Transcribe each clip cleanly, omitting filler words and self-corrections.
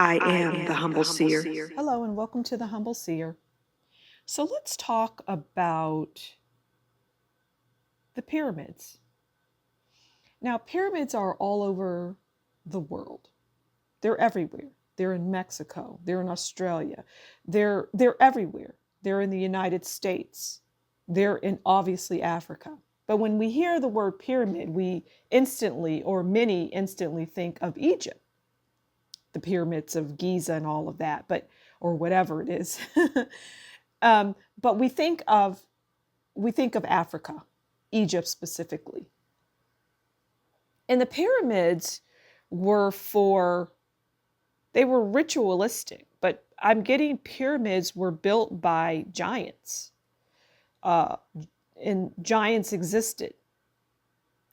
I am the Humble Seer. Hello and welcome to the Humble Seer. So let's talk about the pyramids. Now, pyramids are all over the world. They're everywhere. They're in Mexico. They're in Australia. They're everywhere. They're in the United States. They're in obviously Africa. But when we hear the word pyramid, we instantly, or many instantly, think of Egypt, the pyramids of Giza and all of that, or whatever it is. But we think of Africa, Egypt specifically. And the pyramids were they were ritualistic, but I'm getting pyramids were built by giants. And giants existed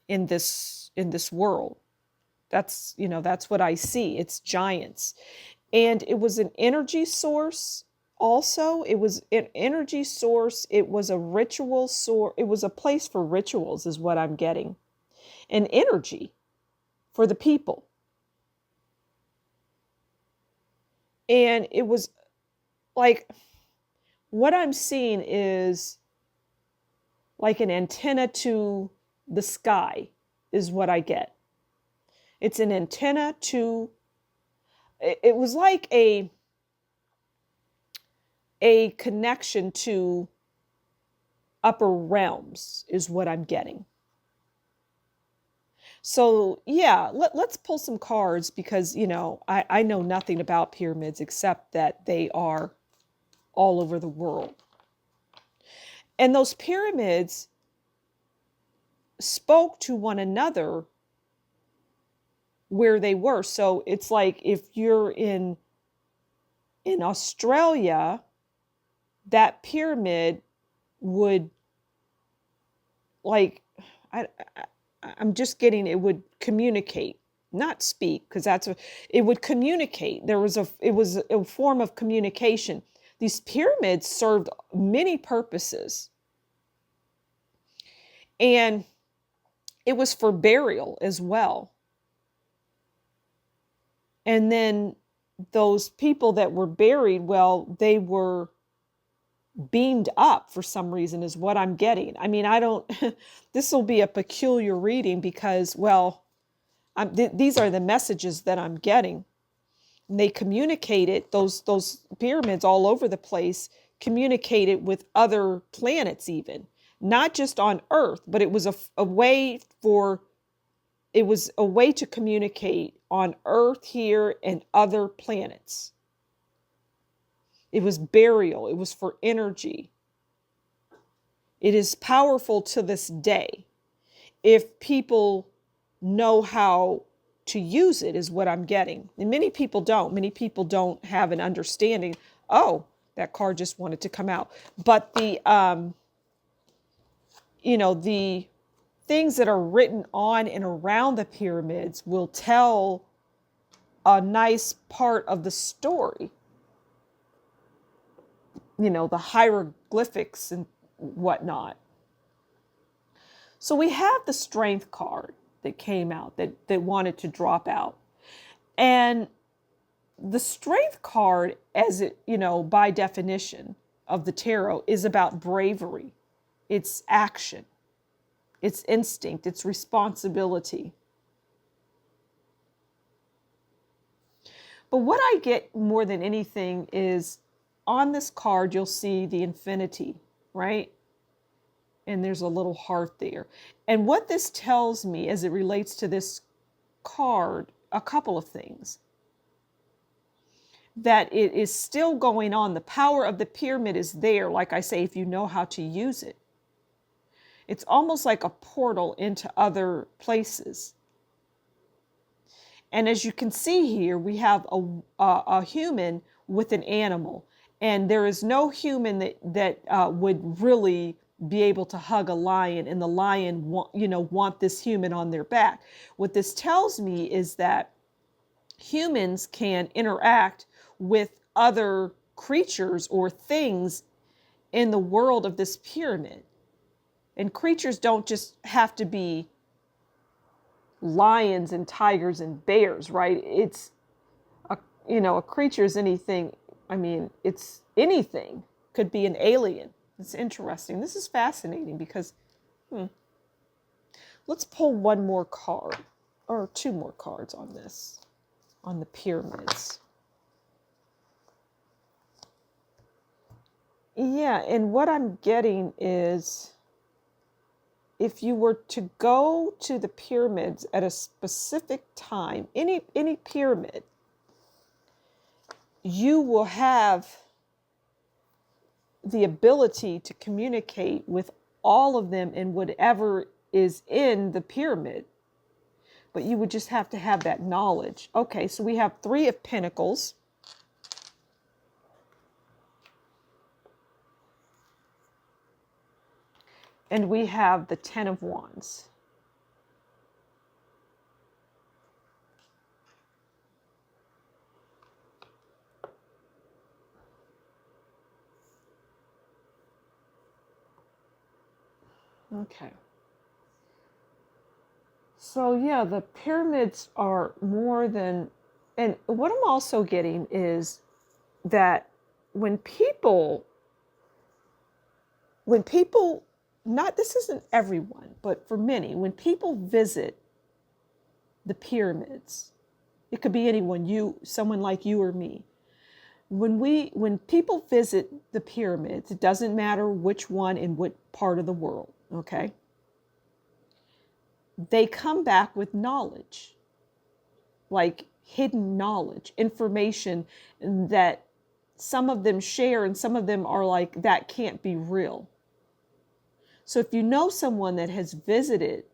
in this world. That's what I see. It's giants. And it was an energy source. Also, it was an energy source. It was a ritual source. It was a place for rituals, is what I'm getting. And energy for the people. And it was like, what I'm seeing is like an antenna to the sky, is what I get. It's an antenna to, it was like a connection to upper realms, is what I'm getting. So yeah, let's pull some cards, because I know nothing about pyramids except that they are all over the world. And those pyramids spoke to one another where they were. So it's like if you're in Australia, that pyramid would, like, I'm just getting, it would communicate, not speak, because it would communicate. It was a form of communication. These pyramids served many purposes. And it was for burial as well. And then those people that were buried, well, they were beamed up for some reason, is what I'm getting. I mean, this will be a peculiar reading because, well, these are the messages that I'm getting. And they communicated, those pyramids all over the place communicated with other planets even. Not just on Earth, but it was a way to communicate on Earth here and other planets. It was burial. It was for energy. It is powerful to this day if people know how to use it, is what I'm getting. And many people don't. Many people don't have an understanding. Oh, that card just wanted to come out. But the things that are written on and around the pyramids will tell a nice part of the story. The hieroglyphics and whatnot. So we have the Strength card that came out, that wanted to drop out. And the Strength card, as it, by definition of the tarot, is about bravery. It's action. It's instinct. It's responsibility. But what I get more than anything is, on this card, you'll see the infinity, right? And there's a little heart there. And what this tells me as it relates to this card, a couple of things. That it is still going on. The power of the pyramid is there, like I say, if you know how to use it. It's almost like a portal into other places. And as you can see here, we have a human with an animal. And there is no human that would really be able to hug a lion, and the lion want this human on their back. What this tells me is that humans can interact with other creatures or things in the world of this pyramid. And creatures don't just have to be lions and tigers and bears, right? a creature is anything. I mean, it's anything. Could be an alien. It's interesting. This is fascinating because let's pull one more card or two more cards on this, on the pyramids. Yeah, and what I'm getting is if you were to go to the pyramids at a specific time, any pyramid, you will have the ability to communicate with all of them and whatever is in the pyramid. But you would just have to have that knowledge. Okay, so we have Three of Pentacles. And we have the Ten of Wands. Okay. So yeah, the pyramids are more than, and what I'm also getting is that when people, not, this isn't everyone, but for many, when people visit the pyramids, it could be anyone, someone like you or me. When people visit the pyramids, it doesn't matter which one in what part of the world, okay? They come back with knowledge, like hidden knowledge, information that some of them share and some of them are like, that can't be real. So if you know someone that has visited,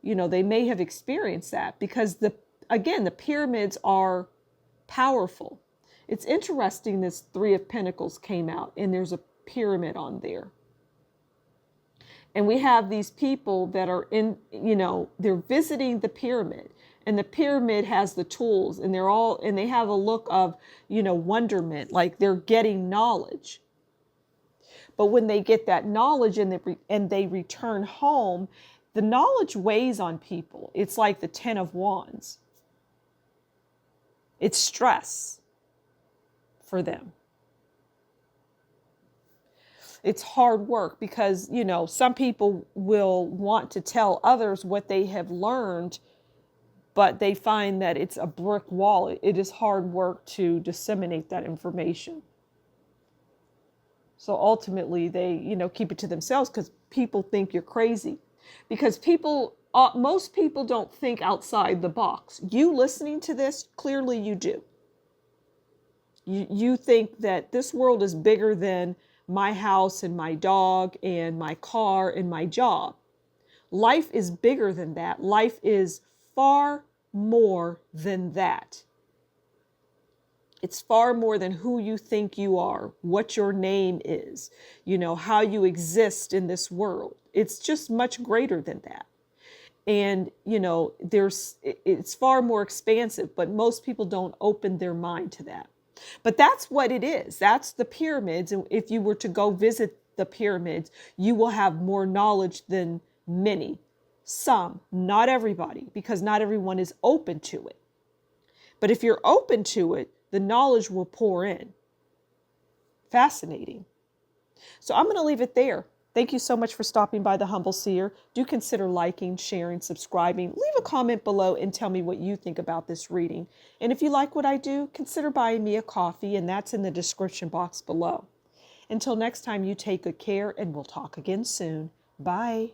they may have experienced that because the pyramids are powerful. It's interesting this Three of Pentacles came out and there's a pyramid on there. And we have these people that are they're visiting the pyramid, and the pyramid has the tools and they have a look of, wonderment, like they're getting knowledge. But when they get that knowledge and they return home, the knowledge weighs on people. It's like the Ten of Wands. It's stress for them. It's hard work because, some people will want to tell others what they have learned, but they find that it's a brick wall. It is hard work to disseminate that information. So ultimately they, keep it to themselves because people think you're crazy. Because most people don't think outside the box. You listening to this, clearly you do. You think that this world is bigger than my house and my dog and my car and my job. Life is bigger than that. Life is far more than that. It's far more than who you think you are, what your name is, how you exist in this world. It's just much greater than that. And, it's far more expansive, but most people don't open their mind to that. But that's what it is. That's the pyramids. And if you were to go visit the pyramids, you will have more knowledge than many. Some, not everybody, because not everyone is open to it. But if you're open to it, the knowledge will pour in. Fascinating. So I'm going to leave it there. Thank you so much for stopping by the Humble Seer. Do consider liking, sharing, subscribing. Leave a comment below and tell me what you think about this reading. And if you like what I do, consider buying me a coffee, and that's in the description box below. Until next time, you take good care, and we'll talk again soon. Bye.